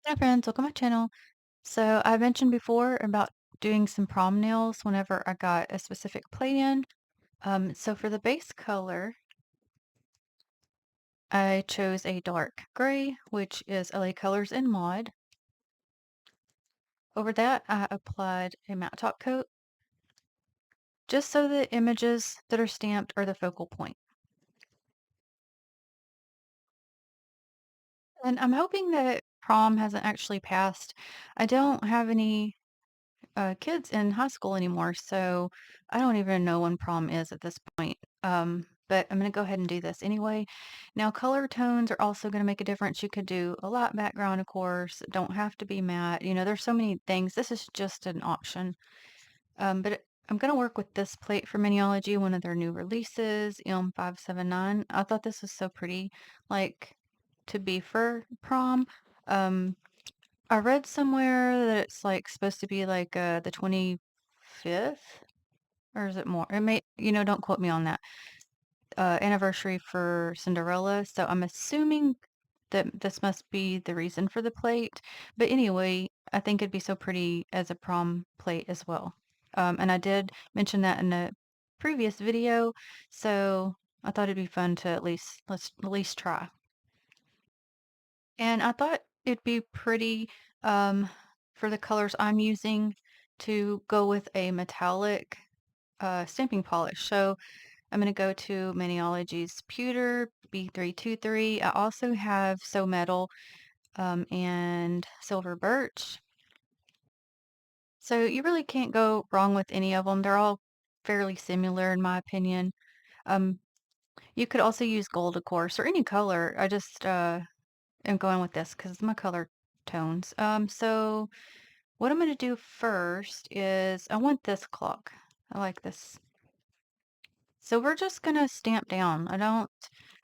Hi friends, welcome to my channel. So I mentioned before about doing some prom nails whenever I got a specific plate in. So for the base color, I chose a dark gray, which is LA Colors in Mod. Over that, I applied a matte top coat, just so the images that are stamped are the focal point. And I'm hoping that prom hasn't actually passed. I don't have any kids in high school anymore, so I don't even know when prom is at this point. But I'm gonna go ahead and do this anyway. Now, color tones are also gonna make a difference. You could do a lot background, of course. Don't have to be matte. There's so many things. This is just an option. I'm gonna work with this plate for Maniology, one of their new releases, M579. I thought this was so pretty, like to be for prom. Um, I read somewhere that it's, like, supposed to be, like, the 25th? Or is it more? It may don't quote me on that, anniversary for Cinderella, so I'm assuming that this must be the reason for the plate, but anyway, I think it'd be so pretty as a prom plate as well. And I did mention that in a previous video, so I thought it'd be fun to let's at least try. And I thought it'd be pretty, um, for the colors I'm using to go with a metallic, stamping polish. So I'm gonna go to Maniology's Pewter B323. I also have So Metal, and Silver Birch. So you really can't go wrong with any of them. They're all fairly similar in my opinion. Um, you could also use gold, of course, or any color. I just, am going with this because it's my color tones. So what I'm gonna do first is I want this clock. I like this. So we're just gonna stamp down.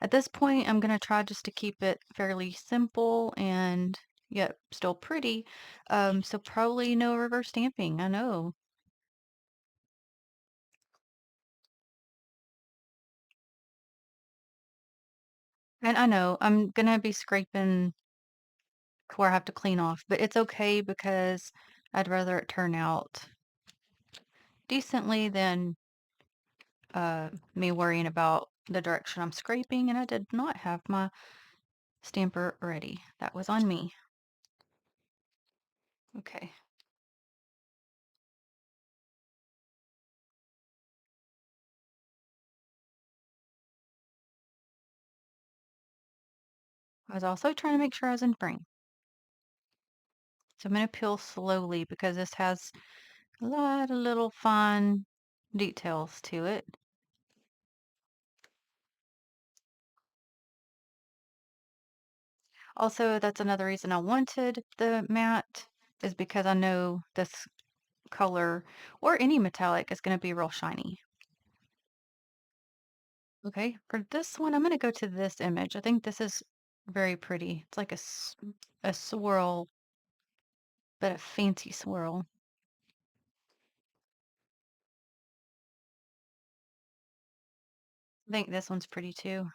At this point, I'm gonna try just to keep it fairly simple and yet still pretty. So probably no reverse stamping. I know. And I know I'm gonna be scraping where I have to clean off, but it's okay because I'd rather it turn out decently than me worrying about the direction I'm scraping, and I did not have my stamper ready. That was on me. Okay. I was also trying to make sure I was in frame. So I'm going to peel slowly because this has a lot of little fine details to it. Also, that's another reason I wanted the matte is because I know this color or any metallic is going to be real shiny. Okay, for this one, I'm going to go to this image. I think this is very pretty. It's like a swirl, but a fancy swirl. I think this one's pretty too.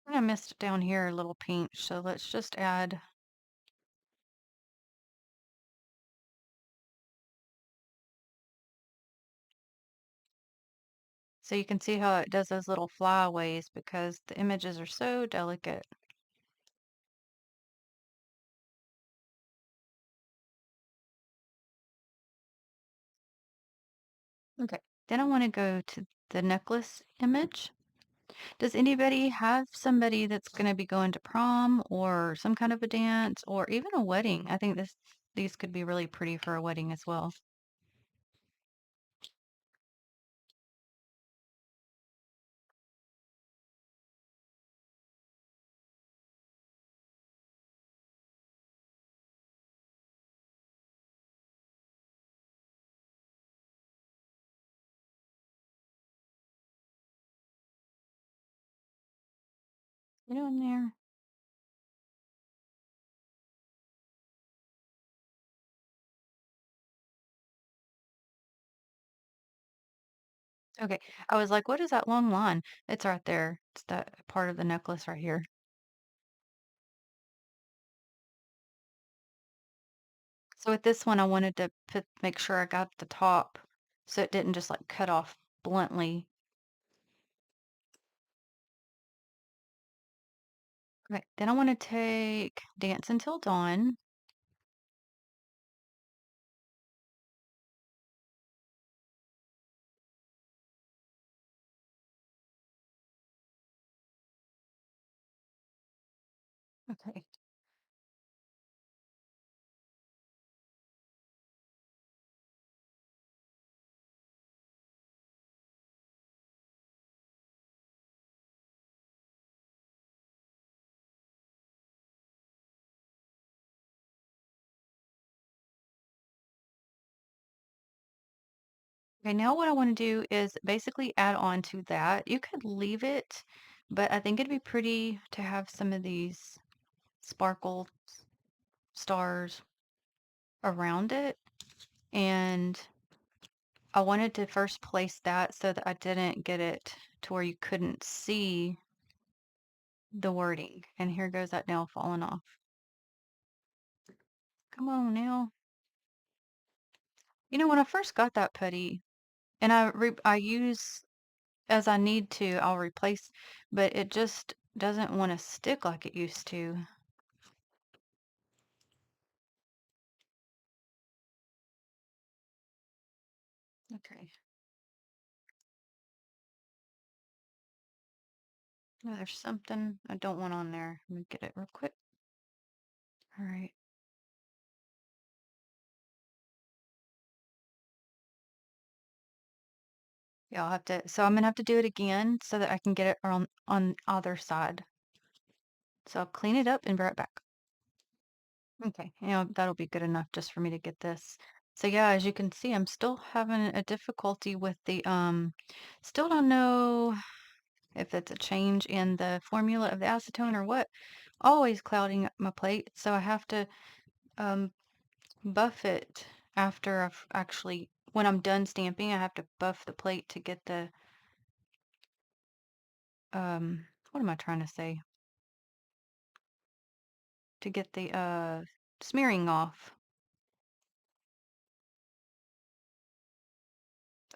I missed down here a little pink, so let's just add. So you can see how it does those little flyaways because the images are so delicate. Okay. Then I want to go to the necklace image. Does anybody have somebody that's going to be going to prom or some kind of a dance or even a wedding? I think these could be really pretty for a wedding as well. In there. Okay. I was like, "What is that long line?" It's right there. It's that part of the necklace right here. So with this one, I wanted to make sure I got the top so it didn't just like cut off bluntly. Okay. Then I want to take Dance Until Dawn. Okay. Okay, now what I want to do is basically add on to that. You could leave it, but I think it'd be pretty to have some of these sparkle stars around it. And I wanted to first place that so that I didn't get it to where you couldn't see the wording. And here goes that nail falling off. Come on now. You know, when I first got that putty, and I use as I need to, I'll replace, but it just doesn't want to stick like it used to. Okay. No, there's something I don't want on there. Let me get it real quick. All right. Yeah, I'll have to, so I'm gonna have to do it again so that I can get it on other side. So I'll clean it up and be right back. Okay, that'll be good enough just for me to get this. So yeah, as you can see, I'm still having a difficulty with the still don't know if it's a change in the formula of the acetone or what. Always clouding up my plate, so I have to um buff it after I've actually when I'm done stamping, I have to buff the plate to get the what am I trying to say? To get the smearing off.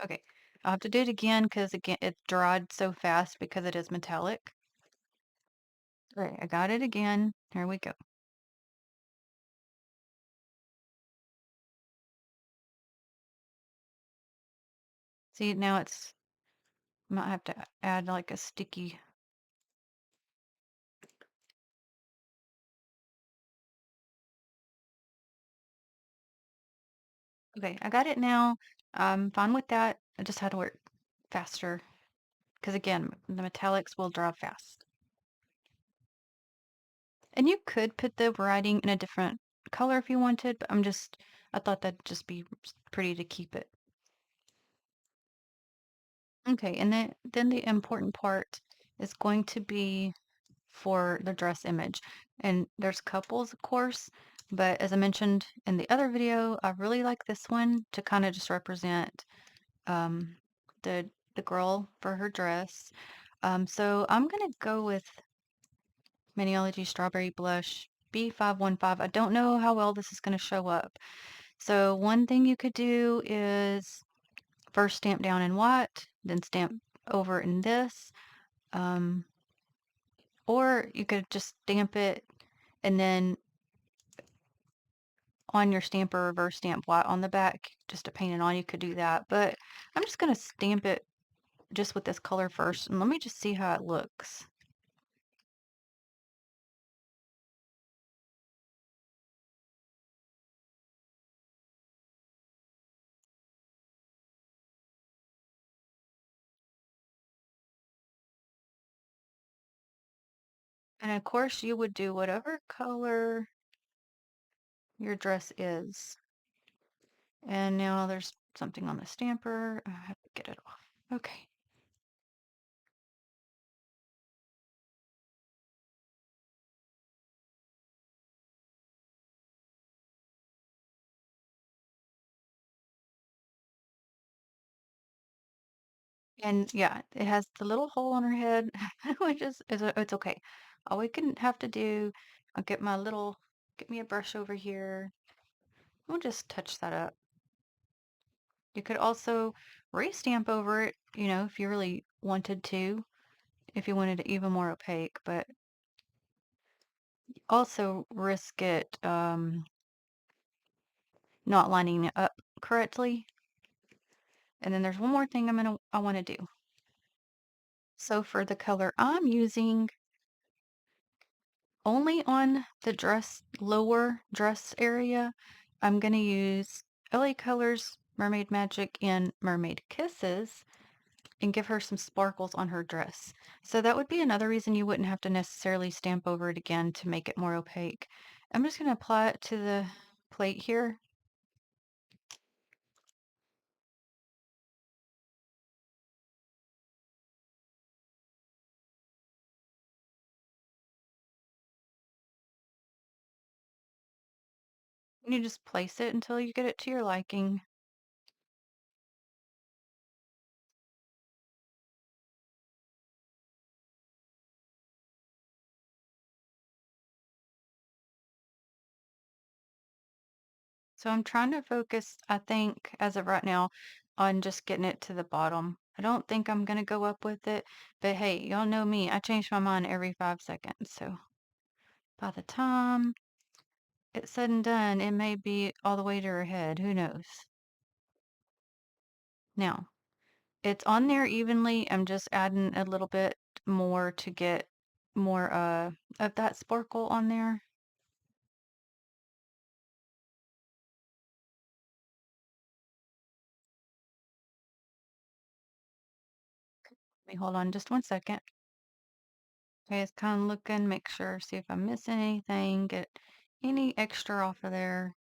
Okay. I'll have to do it again because again it dried so fast because it is metallic. Right, I got it again. Here we go. See, now it's might have to add like a sticky. Okay, I got it now. I'm fine with that. I just had to work faster because again, the metallics will dry fast. And you could put the writing in a different color if you wanted, but I thought that'd just be pretty to keep it. Okay, and then the important part is going to be for the dress image. And there's couples, of course, but as I mentioned in the other video, I really like this one to kind of just represent um, the girl for her dress. So I'm gonna go with Maniology Strawberry Blush B515. I don't know how well this is gonna show up. So one thing you could do is first stamp down in white, then stamp over in this. Um, or you could just stamp it and then on your stamper reverse stamp white on the back just to paint it on. You could do that. But I'm just going to stamp it just with this color first and let me just see how it looks. And of course you would do whatever color your dress is. And now there's something on the stamper. I have to get it off. Okay. And yeah, it has the little hole on her head, which it's okay. All we can have to do, I'll get me a brush over here. We'll just touch that up. You could also re-stamp over it, if you really wanted to, if you wanted it even more opaque, but also risk it not lining it up correctly. And then there's one more thing I want to do. So for the color I'm using, only on the lower dress area, I'm going to use LA Colors Mermaid Magic and Mermaid Kisses and give her some sparkles on her dress. So that would be another reason you wouldn't have to necessarily stamp over it again to make it more opaque. I'm just going to apply it to the plate here. And you just place it until you get it to your liking. So I'm trying to focus, I think, as of right now, on just getting it to the bottom. I don't think I'm gonna go up with it, but hey, y'all know me. I change my mind every 5 seconds. So by the time it's said and done, it may be all the way to her head. Who knows? Now, it's on there evenly. I'm just adding a little bit more to get more of that sparkle on there. Let me hold on just 1 second. Okay, it's kind of looking, make sure, see if I'm missing anything, get any extra off of there.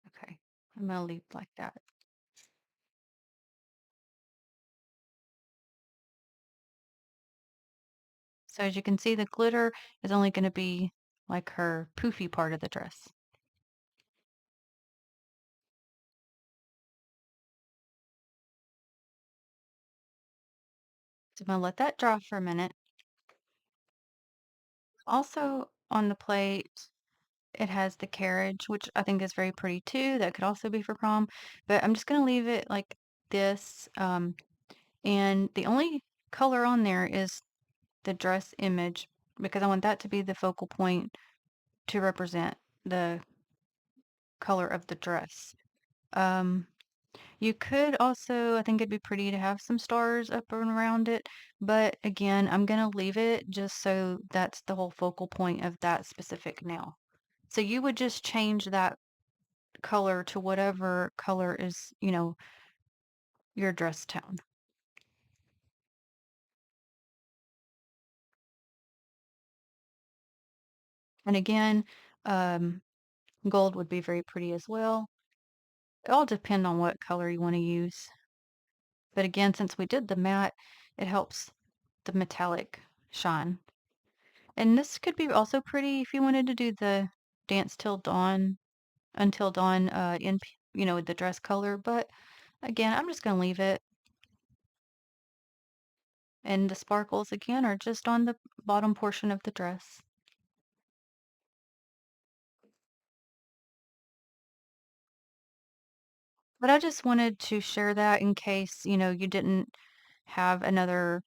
Okay, I'm gonna leave like that. So as you can see, the glitter is only gonna be like her poofy part of the dress. So I'm gonna let that dry for a minute. Also on the plate, it has the carriage, which I think is very pretty too. That could also be for prom, but I'm just gonna leave it like this. And the only color on there is the dress image because I want that to be the focal point to represent the color of the dress. Um, you could also, I think it'd be pretty to have some stars up and around it, but again, I'm gonna leave it just so that's the whole focal point of that specific nail. So you would just change that color to whatever color is, your dress tone. And again, um, gold would be very pretty as well. It all depend on what color you want to use. But again, since we did the matte, it helps the metallic shine. And this could be also pretty if you wanted to do the dance till dawn, until dawn, with the dress color. But again, I'm just going to leave it. And the sparkles again are just on the bottom portion of the dress. But I just wanted to share that in case, you didn't have another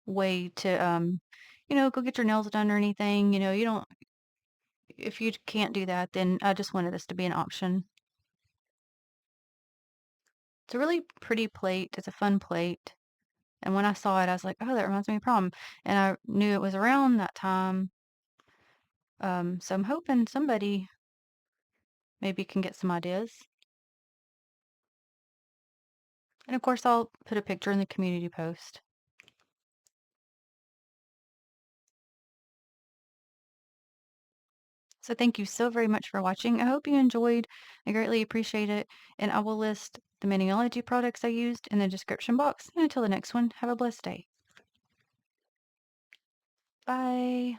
way to, go get your nails done or anything. You don't, if you can't do that, then I just wanted this to be an option. It's a really pretty plate. It's a fun plate. And when I saw it, I was like, oh, that reminds me of prom. And I knew it was around that time. So I'm hoping somebody maybe can get some ideas. And of course, I'll put a picture in the community post. So thank you so very much for watching. I hope you enjoyed. I greatly appreciate it. And I will list the Maniology products I used in the description box. And until the next one, have a blessed day. Bye.